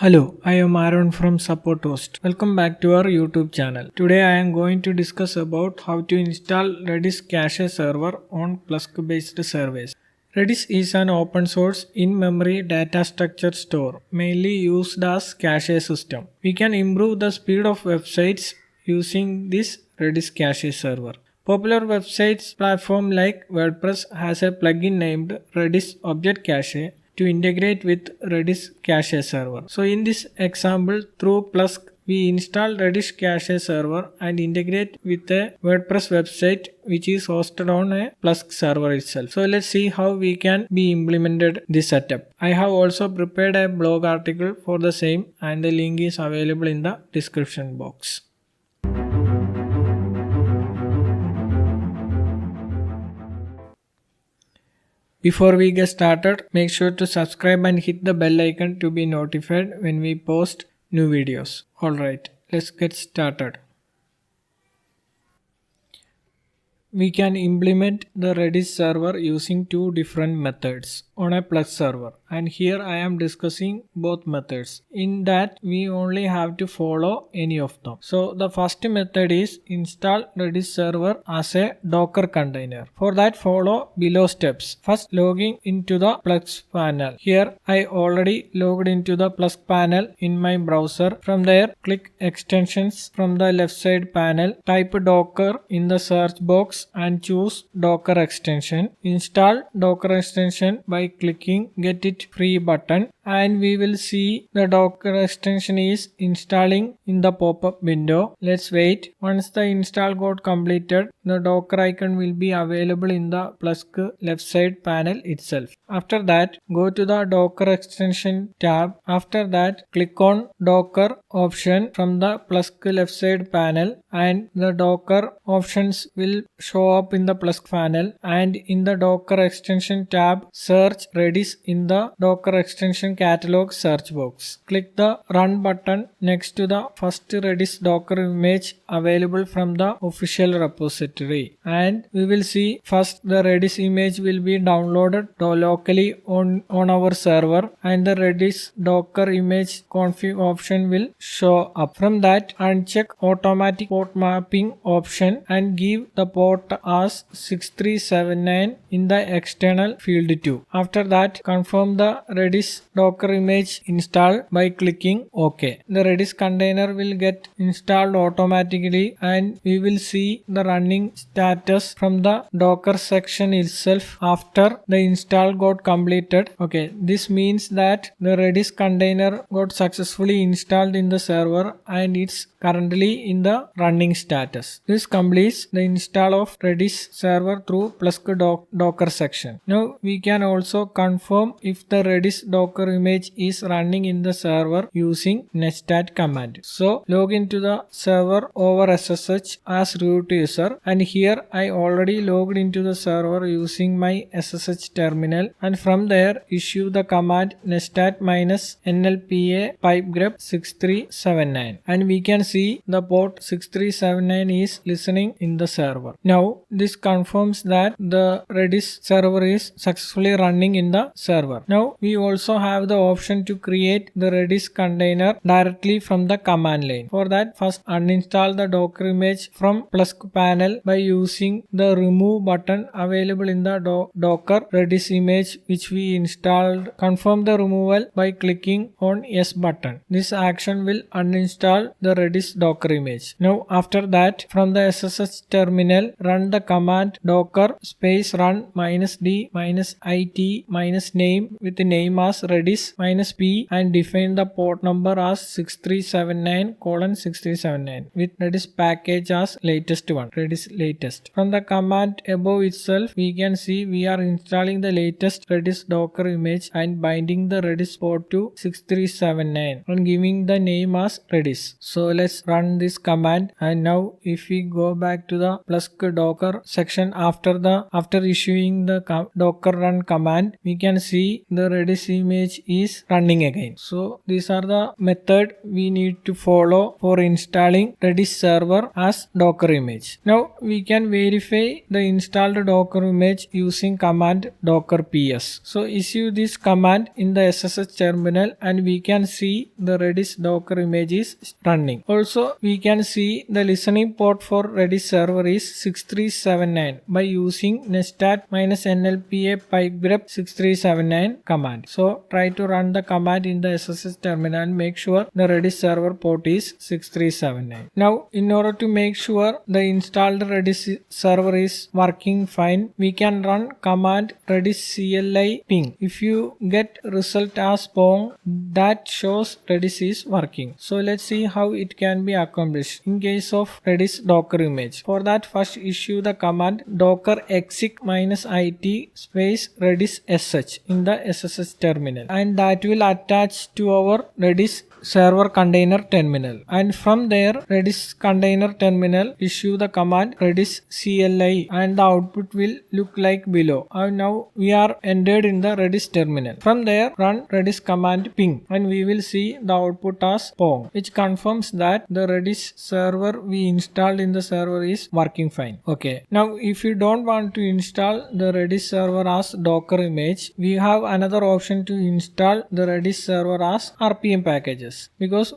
Hello, I am Aaron from Support Host. Welcome back to our YouTube channel. Today I am going to discuss about how to install Redis cache server on Plusk based service. Redis is an open source in-memory data structure store mainly used as cache system. We can improve the speed of websites using this Redis cache server. Popular websites platform like WordPress has a plugin named Redis Object Cache to integrate with Redis cache server. So in this example through Plusk we install Redis cache server and integrate with a WordPress website which is hosted on a Plusk server itself. So let's see how we can be implemented this setup. I have also prepared a blog article for the same and the link is available in the description box. Before we get started, make sure to subscribe and hit the bell icon to be notified when we post new videos. Alright, let's get started. We can implement the Redis server using two different methods on a Plusk server, and here I am discussing both methods. In that we only have to follow any of them. So the first method is install Redis server as a Docker container. For that follow below steps. First logging into the Plusk panel. Here I already logged into the Plusk panel in my browser. From there click extensions from the left side panel. Type Docker in the search box and choose Docker extension. Install Docker extension by clicking get it free button, and we will see the Docker extension is installing in the pop-up window. Let's wait. Once the install got completed, the Docker icon will be available in the Plusk left side panel itself. After that, go to the Docker extension tab. After that, click on Docker option from the Plusk left side panel, and the Docker options will show up in the Plusk panel, and in the Docker extension tab, search Redis in the Docker extension catalog search box. Click the run button next to the first Redis Docker image available from the official repository, and we will see first the Redis image will be downloaded locally on our server, and the Redis Docker image config option will show up. From that, uncheck automatic port mapping option and give the port as 6379 in the external field 2. After that, confirm the Redis Docker image install by clicking OK. The Redis container will get installed automatically, and we will see the running status from the Docker section itself after the install got completed. Okay, this means that the Redis container got successfully installed in the server and it's currently in the running status. This completes the install of Redis server through Plusk Docker section. Now we can also confirm if the Redis Docker image is running in the server using netstat command. So log into the server over SSH as root user, and here I already logged into the server using my SSH terminal, and from there issue the command netstat -nlpa pipegrep 6379, and we can see the port 6379 is listening in the server. Now this confirms that the Redis server is successfully running in the server. Now we also have the option to create the Redis container directly from the command line. For that, first uninstall the Docker image from Plusk panel by using the remove button available in the Docker Redis image which we installed. Confirm the removal by clicking on yes button. This action will uninstall the Redis Docker image. Now after that, from the SSH terminal, run the command docker space run -d -it -name with the name as Redis -p and define the port number as 6379:6379 with Redis package as latest one, Redis latest. From the command above itself, we can see we are installing the latest Redis Docker image and binding the Redis port to 6379 and giving the name as Redis. So let's run this command, and now if we go back to the Plusk Docker section after issuing the docker run command, command, we can see the Redis image is running again. So these are the method we need to follow for installing Redis server as Docker image. Now we can verify the installed Docker image using command docker ps. So issue this command in the SSH terminal and we can see the Redis Docker image is running. Also we can see the listening port for Redis server is 6379 by using nestat-nlpa pipegrep 6379 command. So try to run the command in the SSH terminal and make sure the Redis server port is 6379. Now in order to make sure the installed Redis server is working fine, we can run command redis cli ping. If you get result as pong, that shows Redis is working. So let's see how it can be accomplished in case of Redis Docker image. For that, first issue the command docker exec -it space redis sh in the SSH terminal, and that will attach to our Redis server container terminal, and from there Redis container terminal issue the command redis cli and the output will look like below. And now we are entered in the Redis terminal. From there run redis command ping and we will see the output as pong, which confirms that the Redis server we installed in the server is working fine. Okay, now if you don't want to install the Redis server as Docker image, we have another option to install the Redis server as RPM packages, because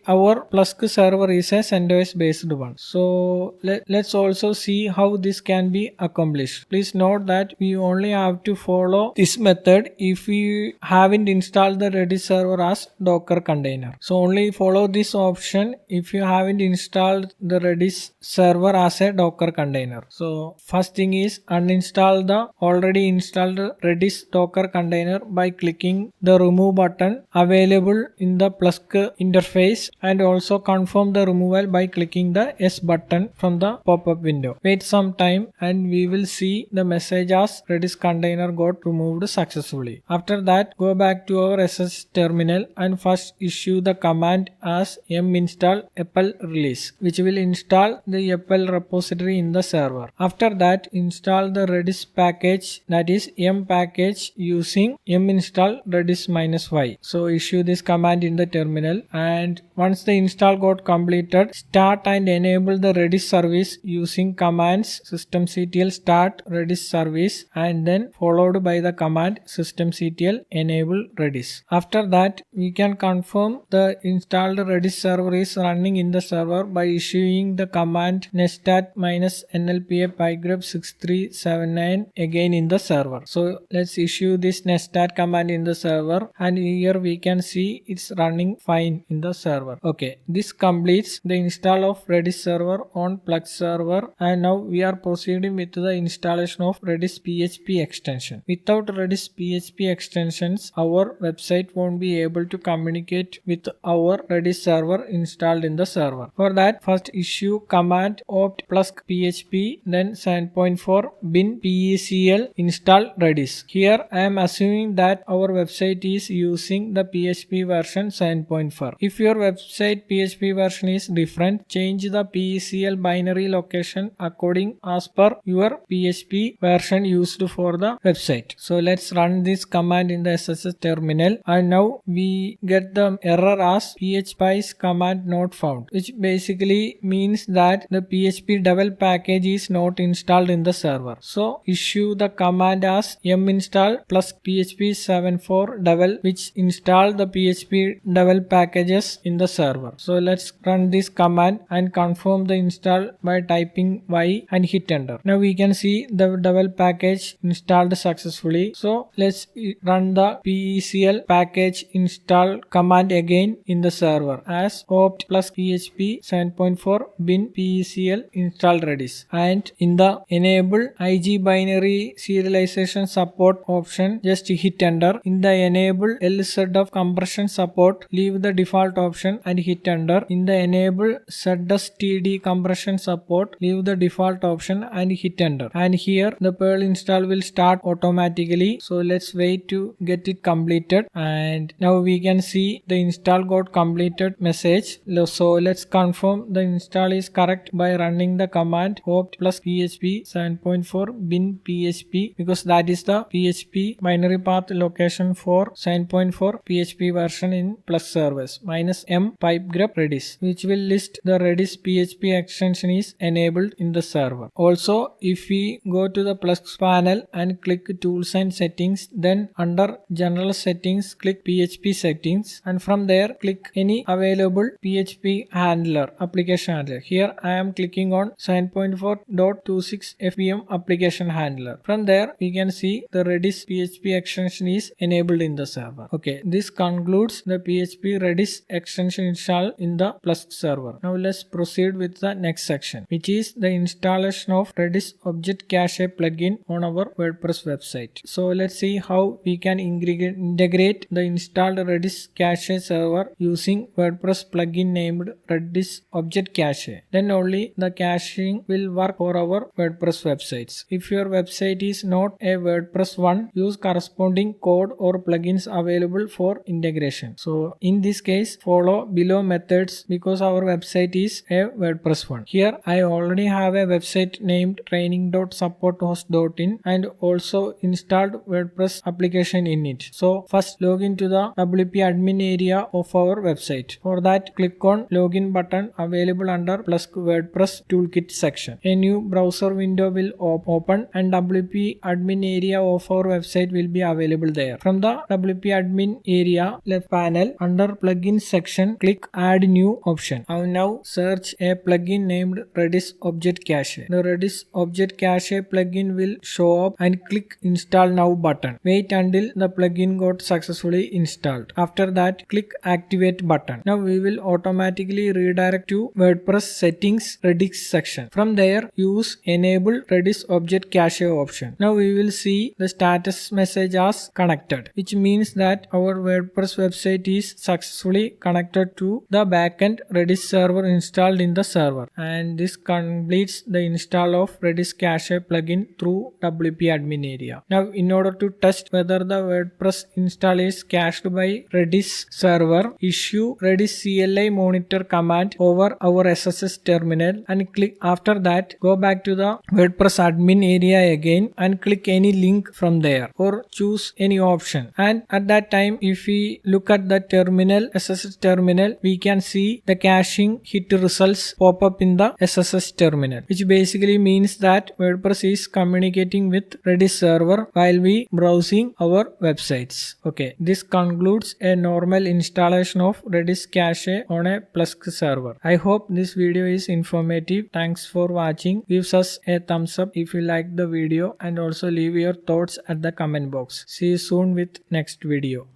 our Plusk server is a CentOS based one. So let's also see how this can be accomplished. Please note that we only have to follow this method if we haven't installed the Redis server as Docker container. So only follow this option if you haven't installed the Redis server as a Docker container. So first thing is uninstall the already installed Redis Docker container by clicking the remove button available in the Plusk interface, and also confirm the removal by clicking the S button from the pop-up window. Wait some time and we will see the message as Redis container got removed successfully. After that, go back to our SSH terminal and first issue the command as minstall epl release, which will install the epl repository in the server. After that, install the Redis package, that is m package, using minstall redis -y. So issue this command in the terminal, and once the install got completed, start and enable the Redis service using commands systemctl start redis service and then followed by the command systemctl enable redis. After that, we can confirm the installed Redis server is running in the server by issuing the command nestat-nlpa pipegrep 6379 again in the server. So let's issue this nestat command in the server, and here we can see it's running fine in the server. Okay, this completes the install of Redis server on Plex server, and now we are proceeding with the installation of Redis PHP extension. Without Redis PHP extensions, our website won't be able to communicate with our Redis server installed in the server. For that, first issue command opt plusk php, then 7.4 bin pecl install Redis. Here I am assuming that our website is using the PHP version 7.4. If your website PHP version is different, change the PECL binary location according as per your PHP version used for the website. So let's run this command in the SSH terminal, and now we get the error as phpice command not found, which basically means that the PHP devel package is not installed in the server. So issue the command as minstall plus php 74 devel, which install the PHP devel packages in the server. So let's run this command and confirm the install by typing y and hit enter. Now we can see the devel package installed successfully. So let's run the PECL package install command again in the server as opt plus php 7.4 bin PECL install Redis, and in the enable IG binary serialization support option just hit enter. In the enable LZ of compression support, leave the default option and hit enter. In the enable ZSTD compression support, leave the default option and hit enter. And here the Perl install will start automatically. So let's wait to get it completed. And now we can see the install got completed message. So let's confirm the install is correct by running the command opt plus php 7.4 bin php, because that is the php binary path location for 7.4 php version in Plex servers -m pipe grep redis, which will list the redis php extension is enabled in the server. Also, if we go to the Plex panel and click tools and settings, then under general settings click php settings, and from there click any available php handler, application handler. Here I am clicking on 7.4.26 fvm application handler. From there we can see the redis php extension is enabled in the server. Okay, this concludes the php redis extension install in the Plex server. Now let's proceed with the next section, which is the installation of redis object cache plugin on our WordPress website. So let's see how we can integrate the installed redis cache server using WordPress plugin named redis object cache. Then only the caching will work for our WordPress websites. If your website is not a WordPress one, use corresponding code or plugins available for integration. So in this case, follow below methods because our website is a WordPress one. Here I already have a website named training.supporthost.in and also installed WordPress application in it. So first log into the WP admin area of our website. For that, click on login button available under Plex WordPress toolkit section. A new browser window will open and WP admin area of our website will be available there. From the WP admin area left panel under plugin section, click add new option. I will now search a plugin named redis object cache. The redis object cache plugin will show up and click install now button. Wait until the plugin got successfully installed. After that, click activate button. Now we will automatically redirect to WordPress settings Redis section. From there, use enable redis object cache option. Now we will see the status message as connected, which means that our WordPress website is successfully connected to the backend Redis server installed in the server. And this completes the install of redis cache plugin through WP admin area. Now in order to test whether the WordPress install is cached by Redis server, issue redis CLI monitor command over our SSH terminal and click. After that, go back to the WordPress admin area again and click any link from there or choose any option. And at that time, if we look at the terminal, SSH terminal, we can see the caching hit results pop up in the SSH terminal, which basically means that WordPress is communicating with Redis server while we browsing our websites. Okay, this concludes a normal installation of Redis cache on a Plex server. I hope this video is informative. Thanks for watching. Give us a thumbs up if you like the video and also leave your thoughts at the comment box. See you soon with next video.